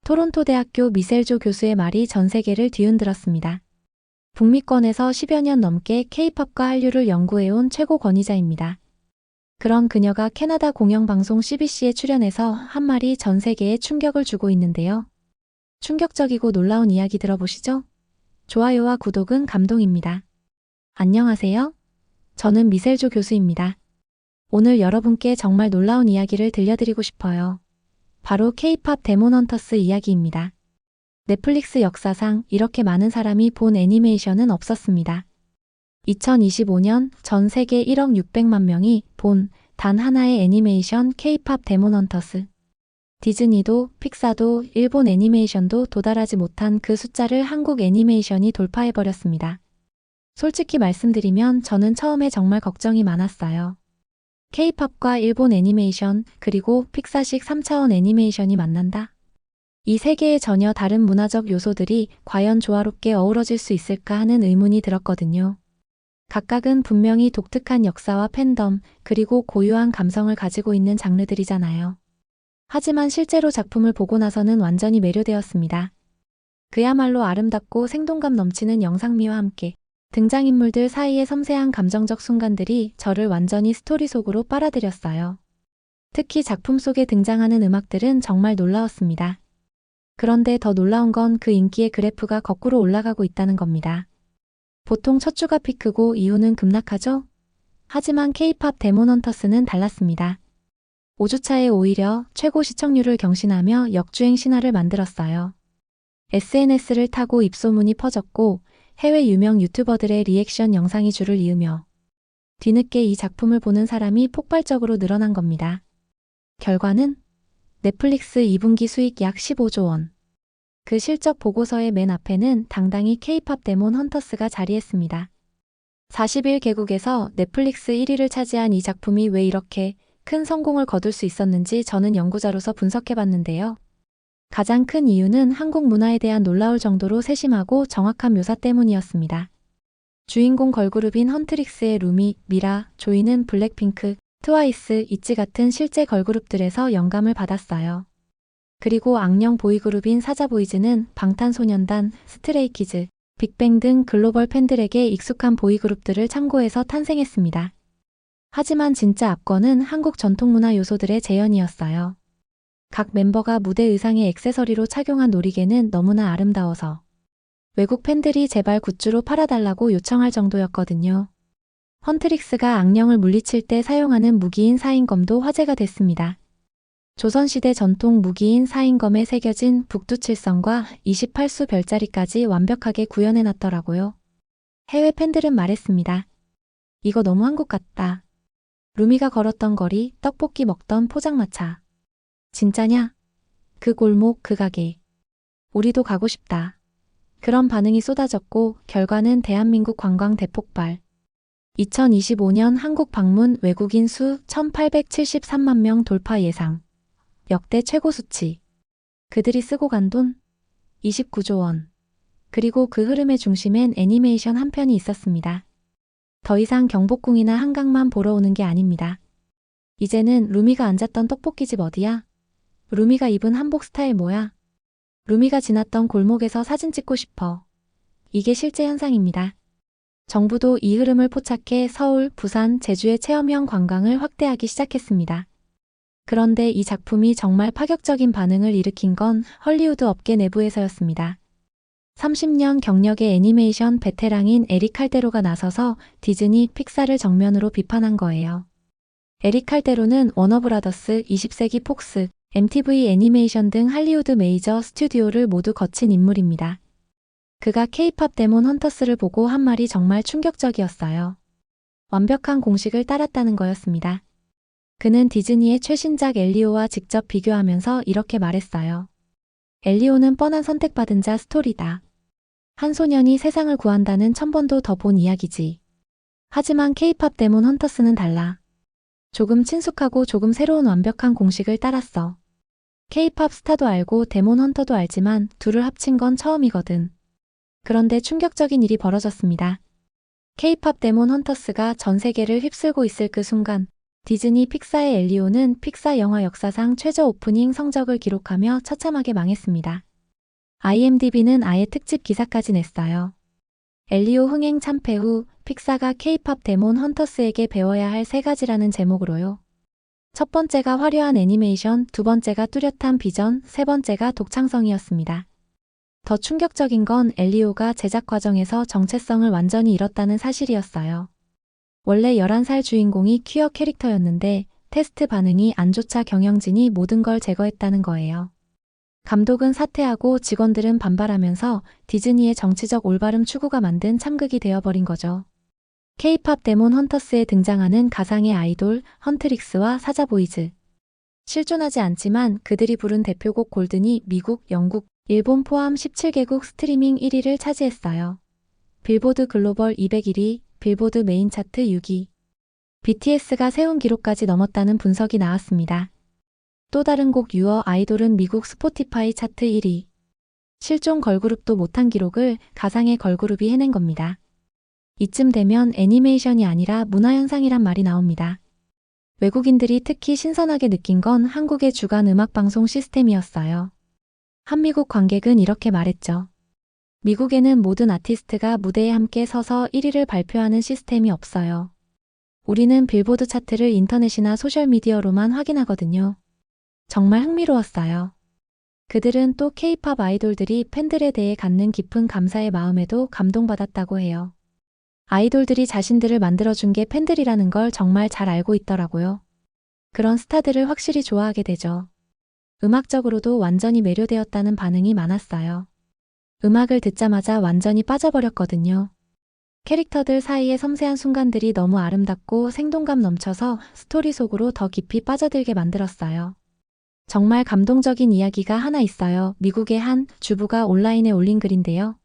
토론토 대학교 미셀조 교수의 말이 전 세계를 뒤흔들었습니다. 북미권에서 10여 년 넘게 K-팝과 한류를 연구해온 최고 권위자입니다. 그런 그녀가 캐나다 공영방송 CBC에 출연해서 한 말이 전 세계에 충격을 주고 있는데요. 충격적이고 놀라운 이야기 들어보시죠? 좋아요와 구독은 감동입니다. 안녕하세요. 저는 미셀조 교수입니다. 오늘 여러분께 정말 놀라운 이야기를 들려드리고 싶어요. 바로 K-팝 데몬 헌터스 이야기입니다. 넷플릭스 역사상 이렇게 많은 사람이 본 애니메이션은 없었습니다. 2025년 전 세계 1억 600만 명이 본 단 하나의 애니메이션 K-팝 데몬 헌터스. 디즈니도 픽사도 일본 애니메이션도 도달하지 못한 그 숫자를 한국 애니메이션이 돌파해버렸습니다. 솔직히 말씀드리면 저는 처음에 정말 걱정이 많았어요. K-팝과 일본 애니메이션 그리고 픽사식 3차원 애니메이션이 만난다? 이 세 개의 전혀 다른 문화적 요소들이 과연 조화롭게 어우러질 수 있을까 하는 의문이 들었거든요. 각각은 분명히 독특한 역사와 팬덤 그리고 고유한 감성을 가지고 있는 장르들이잖아요. 하지만 실제로 작품을 보고 나서는 완전히 매료되었습니다. 그야말로 아름답고 생동감 넘치는 영상미와 함께 등장인물들 사이의 섬세한 감정적 순간들이 저를 완전히 스토리 속으로 빨아들였어요. 특히 작품 속에 등장하는 음악들은 정말 놀라웠습니다. 그런데 더 놀라운 건 그 인기의 그래프가 거꾸로 올라가고 있다는 겁니다. 보통 첫 주가 피크고 이후는 급락하죠? 하지만 K-팝 데몬 헌터스는 달랐습니다. 5주차에 오히려 최고 시청률을 경신하며 역주행 신화를 만들었어요. SNS를 타고 입소문이 퍼졌고 해외 유명 유튜버들의 리액션 영상이 줄을 이으며 뒤늦게 이 작품을 보는 사람이 폭발적으로 늘어난 겁니다. 결과는 넷플릭스 2분기 수익 약 15조 원. 그 실적 보고서의 맨 앞에는 당당히 K-팝 데몬 헌터스가 자리했습니다. 41개국에서 넷플릭스 1위를 차지한 이 작품이 왜 이렇게 큰 성공을 거둘 수 있었는지 저는 연구자로서 분석해봤는데요. 가장 큰 이유는 한국 문화에 대한 놀라울 정도로 세심하고 정확한 묘사 때문이었습니다. 주인공 걸그룹인 헌트릭스의 루미, 미라, 조이는 블랙핑크, 트와이스, 있지 같은 실제 걸그룹들에서 영감을 받았어요. 그리고 악령 보이그룹인 사자보이즈는 방탄소년단, 스트레이키즈, 빅뱅 등 글로벌 팬들에게 익숙한 보이그룹들을 참고해서 탄생했습니다. 하지만 진짜 압권은 한국 전통문화 요소들의 재현이었어요. 각 멤버가 무대 의상의 액세서리로 착용한 놀이개는 너무나 아름다워서 외국 팬들이 제발 굿즈로 팔아달라고 요청할 정도였거든요. 헌트릭스가 악령을 물리칠 때 사용하는 무기인 사인검도 화제가 됐습니다. 조선시대 전통 무기인 사인검에 새겨진 북두칠성과 28수 별자리까지 완벽하게 구현해놨더라고요. 해외 팬들은 말했습니다. 이거 너무 한국 같다. 루미가 걸었던 거리, 떡볶이 먹던 포장마차. 진짜냐? 그 골목, 그 가게. 우리도 가고 싶다. 그런 반응이 쏟아졌고 결과는 대한민국 관광 대폭발. 2025년 한국 방문 외국인 수 1873만 명 돌파 예상. 역대 최고 수치. 그들이 쓰고 간 돈? 29조 원. 그리고 그 흐름의 중심엔 애니메이션 한 편이 있었습니다. 더 이상 경복궁이나 한강만 보러 오는 게 아닙니다. 이제는 루미가 앉았던 떡볶이집 어디야? 루미가 입은 한복 스타일 뭐야? 루미가 지났던 골목에서 사진 찍고 싶어. 이게 실제 현상입니다. 정부도 이 흐름을 포착해 서울, 부산, 제주의 체험형 관광을 확대하기 시작했습니다. 그런데 이 작품이 정말 파격적인 반응을 일으킨 건 헐리우드 업계 내부에서였습니다. 30년 경력의 애니메이션 베테랑인 에릭 칼데로가 나서서 디즈니, 픽사를 정면으로 비판한 거예요. 에릭 칼데로는 워너브라더스, 20세기 폭스, MTV 애니메이션 등 할리우드 메이저 스튜디오를 모두 거친 인물입니다. 그가 K-팝 데몬 헌터스를 보고 한 말이 정말 충격적이었어요. 완벽한 공식을 따랐다는 거였습니다. 그는 디즈니의 최신작 엘리오와 직접 비교하면서 이렇게 말했어요. 엘리오는 뻔한 선택받은 자 스토리다. 한 소년이 세상을 구한다는 1000번도 더 본 이야기지. 하지만 K-팝 데몬 헌터스는 달라. 조금 친숙하고 조금 새로운 완벽한 공식을 따랐어. K-팝 스타도 알고 데몬 헌터도 알지만 둘을 합친 건 처음이거든. 그런데 충격적인 일이 벌어졌습니다. K-팝 데몬 헌터스가 전 세계를 휩쓸고 있을 그 순간 디즈니 픽사의 엘리오는 픽사 영화 역사상 최저 오프닝 성적을 기록하며 처참하게 망했습니다. IMDb는 아예 특집 기사까지 냈어요. 엘리오 흥행 참패 후 픽사가 K-팝 데몬 헌터스에게 배워야 할 3가지라는 제목으로요. 첫 번째가 화려한 애니메이션, 두 번째가 뚜렷한 비전, 세 번째가 독창성이었습니다. 더 충격적인 건 엘리오가 제작 과정에서 정체성을 완전히 잃었다는 사실이었어요. 원래 11살 주인공이 퀴어 캐릭터였는데 테스트 반응이 안 좋자 경영진이 모든 걸 제거했다는 거예요. 감독은 사퇴하고 직원들은 반발하면서 디즈니의 정치적 올바름 추구가 만든 참극이 되어버린 거죠. K-팝 데몬 헌터스에 등장하는 가상의 아이돌 헌트릭스와 사자보이즈. 실존하지 않지만 그들이 부른 대표곡 골든이 미국, 영국, 일본 포함 17개국 스트리밍 1위를 차지했어요. 빌보드 글로벌 201위, 빌보드 메인 차트 6위. BTS가 세운 기록까지 넘었다는 분석이 나왔습니다. 또 다른 곡 유어 아이돌은 미국 스포티파이 차트 1위. 실존 걸그룹도 못한 기록을 가상의 걸그룹이 해낸 겁니다. 이쯤 되면 애니메이션이 아니라 문화현상이란 말이 나옵니다. 외국인들이 특히 신선하게 느낀 건 한국의 주간 음악방송 시스템이었어요. 한미국 관객은 이렇게 말했죠. 미국에는 모든 아티스트가 무대에 함께 서서 1위를 발표하는 시스템이 없어요. 우리는 빌보드 차트를 인터넷이나 소셜미디어로만 확인하거든요. 정말 흥미로웠어요. 그들은 또 K-팝 아이돌들이 팬들에 대해 갖는 깊은 감사의 마음에도 감동받았다고 해요. 아이돌들이 자신들을 만들어준 게 팬들이라는 걸 정말 잘 알고 있더라고요. 그런 스타들을 확실히 좋아하게 되죠. 음악적으로도 완전히 매료되었다는 반응이 많았어요. 음악을 듣자마자 완전히 빠져버렸거든요. 캐릭터들 사이의 섬세한 순간들이 너무 아름답고 생동감 넘쳐서 스토리 속으로 더 깊이 빠져들게 만들었어요. 정말 감동적인 이야기가 하나 있어요. 미국의 한 주부가 온라인에 올린 글인데요.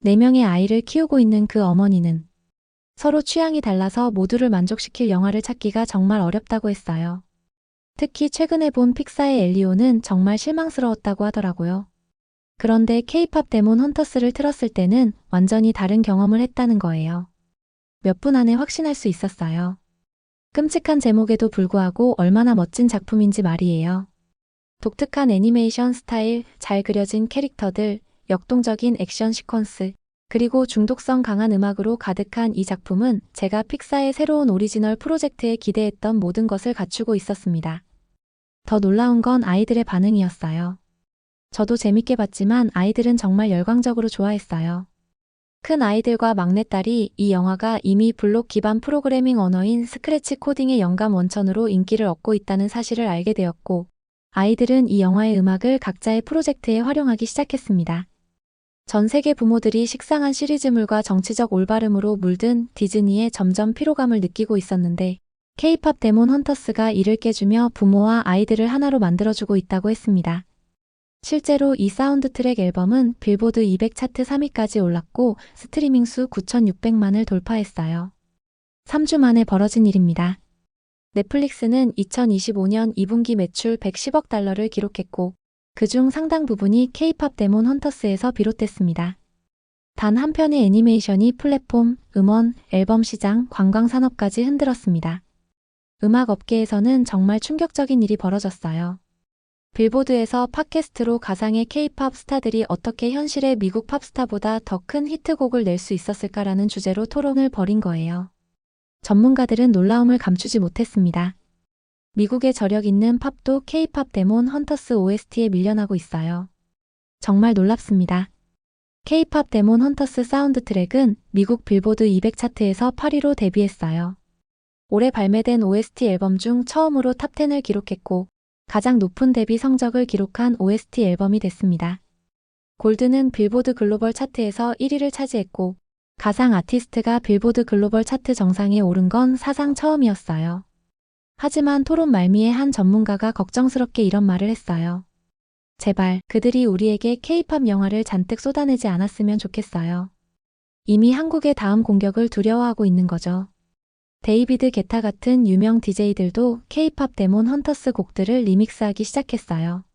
4명의 아이를 키우고 있는 그 어머니는 서로 취향이 달라서 모두를 만족시킬 영화를 찾기가 정말 어렵다고 했어요. 특히 최근에 본 픽사의 엘리오는 정말 실망스러웠다고 하더라고요. 그런데 K-팝 데몬 헌터스를 틀었을 때는 완전히 다른 경험을 했다는 거예요. 몇 분 안에 확신할 수 있었어요. 끔찍한 제목에도 불구하고 얼마나 멋진 작품인지 말이에요. 독특한 애니메이션 스타일, 잘 그려진 캐릭터들, 역동적인 액션 시퀀스, 그리고 중독성 강한 음악으로 가득한 이 작품은 제가 픽사의 새로운 오리지널 프로젝트에 기대했던 모든 것을 갖추고 있었습니다. 더 놀라운 건 아이들의 반응이었어요. 저도 재밌게 봤지만 아이들은 정말 열광적으로 좋아했어요. 큰 아이들과 막내딸이 이 영화가 이미 블록 기반 프로그래밍 언어인 스크래치 코딩의 영감 원천으로 인기를 얻고 있다는 사실을 알게 되었고, 아이들은 이 영화의 음악을 각자의 프로젝트에 활용하기 시작했습니다. 전 세계 부모들이 식상한 시리즈물과 정치적 올바름으로 물든 디즈니에 점점 피로감을 느끼고 있었는데, K-팝 데몬 헌터스가 이를 깨주며 부모와 아이들을 하나로 만들어주고 있다고 했습니다. 실제로 이 사운드 트랙 앨범은 빌보드 200 차트 3위까지 올랐고 스트리밍 수 9,600만을 돌파했어요. 3주 만에 벌어진 일입니다. 넷플릭스는 2025년 2분기 매출 110억 달러를 기록했고 그중 상당 부분이 K-팝 데몬 헌터스에서 비롯됐습니다. 단 한 편의 애니메이션이 플랫폼, 음원, 앨범 시장, 관광 산업까지 흔들었습니다. 음악 업계에서는 정말 충격적인 일이 벌어졌어요. 빌보드에서 팟캐스트로 가상의 K-팝 스타들이 어떻게 현실의 미국 팝스타보다 더 큰 히트곡을 낼 수 있었을까라는 주제로 토론을 벌인 거예요. 전문가들은 놀라움을 감추지 못했습니다. 미국의 저력 있는 팝도 K-팝 데몬 헌터스 OST에 밀려나고 있어요. 정말 놀랍습니다. K-팝 데몬 헌터스 사운드 트랙은 미국 빌보드 200 차트에서 8위로 데뷔했어요. 올해 발매된 OST 앨범 중 처음으로 탑10을 기록했고 가장 높은 데뷔 성적을 기록한 OST 앨범이 됐습니다. 골드는 빌보드 글로벌 차트에서 1위를 차지했고 가상 아티스트가 빌보드 글로벌 차트 정상에 오른 건 사상 처음이었어요. 하지만 토론 말미에 한 전문가가 걱정스럽게 이런 말을 했어요. 제발 그들이 우리에게 K-팝 영화를 잔뜩 쏟아내지 않았으면 좋겠어요. 이미 한국의 다음 공격을 두려워하고 있는 거죠. 데이비드 게타 같은 유명 DJ들도 K-팝 데몬 헌터스 곡들을 리믹스하기 시작했어요.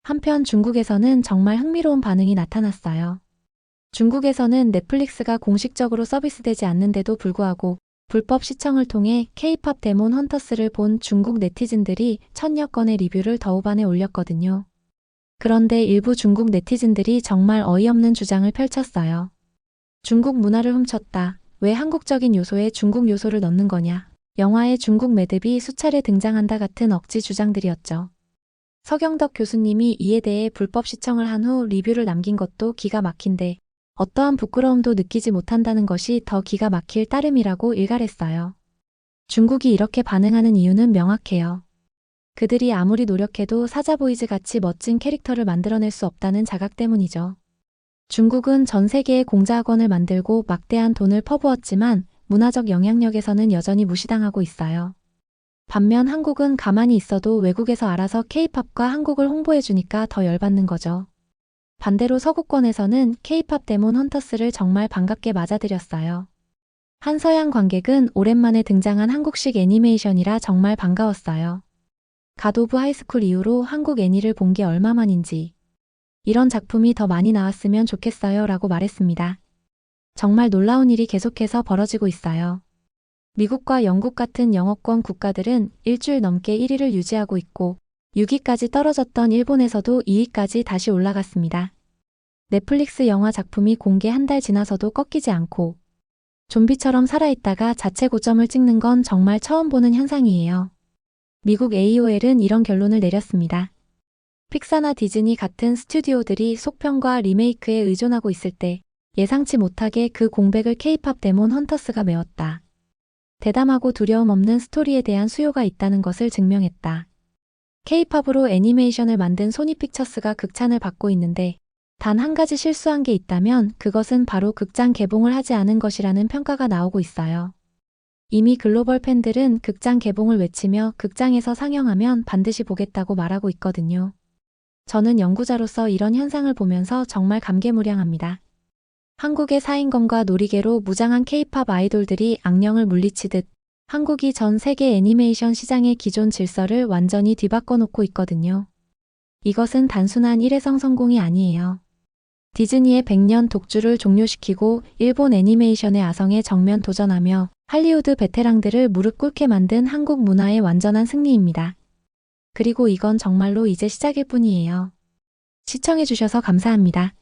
한편 중국에서는 정말 흥미로운 반응이 나타났어요. 중국에서는 넷플릭스가 공식적으로 서비스되지 않는데도 불구하고 불법 시청을 통해 K-팝 데몬 헌터스를 본 중국 네티즌들이 천여 건의 리뷰를 더우반에 올렸거든요. 그런데 일부 중국 네티즌들이 정말 어이없는 주장을 펼쳤어요. 중국 문화를 훔쳤다. 왜 한국적인 요소에 중국 요소를 넣는 거냐. 영화에 중국 매듭이 수차례 등장한다 같은 억지 주장들이었죠. 서경덕 교수님이 이에 대해 불법 시청을 한 후 리뷰를 남긴 것도 기가 막힌데 어떠한 부끄러움도 느끼지 못한다는 것이 더 기가 막힐 따름이라고 일갈했어요. 중국이 이렇게 반응하는 이유는 명확해요. 그들이 아무리 노력해도 사자보이즈 같이 멋진 캐릭터를 만들어낼 수 없다는 자각 때문이죠. 중국은 전 세계에 공자학원을 만들고 막대한 돈을 퍼부었지만 문화적 영향력에서는 여전히 무시당하고 있어요. 반면 한국은 가만히 있어도 외국에서 알아서 K-팝과 한국을 홍보해주니까 더 열받는 거죠. 반대로 서구권에서는 K-팝 데몬 헌터스를 정말 반갑게 맞아들였어요. 한 서양 관객은 오랜만에 등장한 한국식 애니메이션이라 정말 반가웠어요. 갓 오브 하이스쿨 이후로 한국 애니를 본 게 얼마만인지 이런 작품이 더 많이 나왔으면 좋겠어요 라고 말했습니다. 정말 놀라운 일이 계속해서 벌어지고 있어요. 미국과 영국 같은 영어권 국가들은 일주일 넘게 1위를 유지하고 있고 6위까지 떨어졌던 일본에서도 2위까지 다시 올라갔습니다. 넷플릭스 영화 작품이 공개 한 달 지나서도 꺾이지 않고 좀비처럼 살아있다가 자체 고점을 찍는 건 정말 처음 보는 현상이에요. 미국 AOL은 이런 결론을 내렸습니다. 픽사나 디즈니 같은 스튜디오들이 속편과 리메이크에 의존하고 있을 때 예상치 못하게 그 공백을 K-팝 데몬 헌터스가 메웠다. 대담하고 두려움 없는 스토리에 대한 수요가 있다는 것을 증명했다. K-팝으로 애니메이션을 만든 소니픽처스가 극찬을 받고 있는데 단 한 가지 실수한 게 있다면 그것은 바로 극장 개봉을 하지 않은 것이라는 평가가 나오고 있어요. 이미 글로벌 팬들은 극장 개봉을 외치며 극장에서 상영하면 반드시 보겠다고 말하고 있거든요. 저는 연구자로서 이런 현상을 보면서 정말 감개무량합니다. 한국의 사인검과 놀이개로 무장한 K-팝 아이돌들이 악령을 물리치듯 한국이 전 세계 애니메이션 시장의 기존 질서를 완전히 뒤바꿔 놓고 있거든요. 이것은 단순한 일회성 성공이 아니에요. 디즈니의 100년 독주를 종료시키고 일본 애니메이션의 아성에 정면 도전하며 할리우드 베테랑들을 무릎 꿇게 만든 한국 문화의 완전한 승리입니다. 그리고 이건 정말로 이제 시작일 뿐이에요. 시청해주셔서 감사합니다.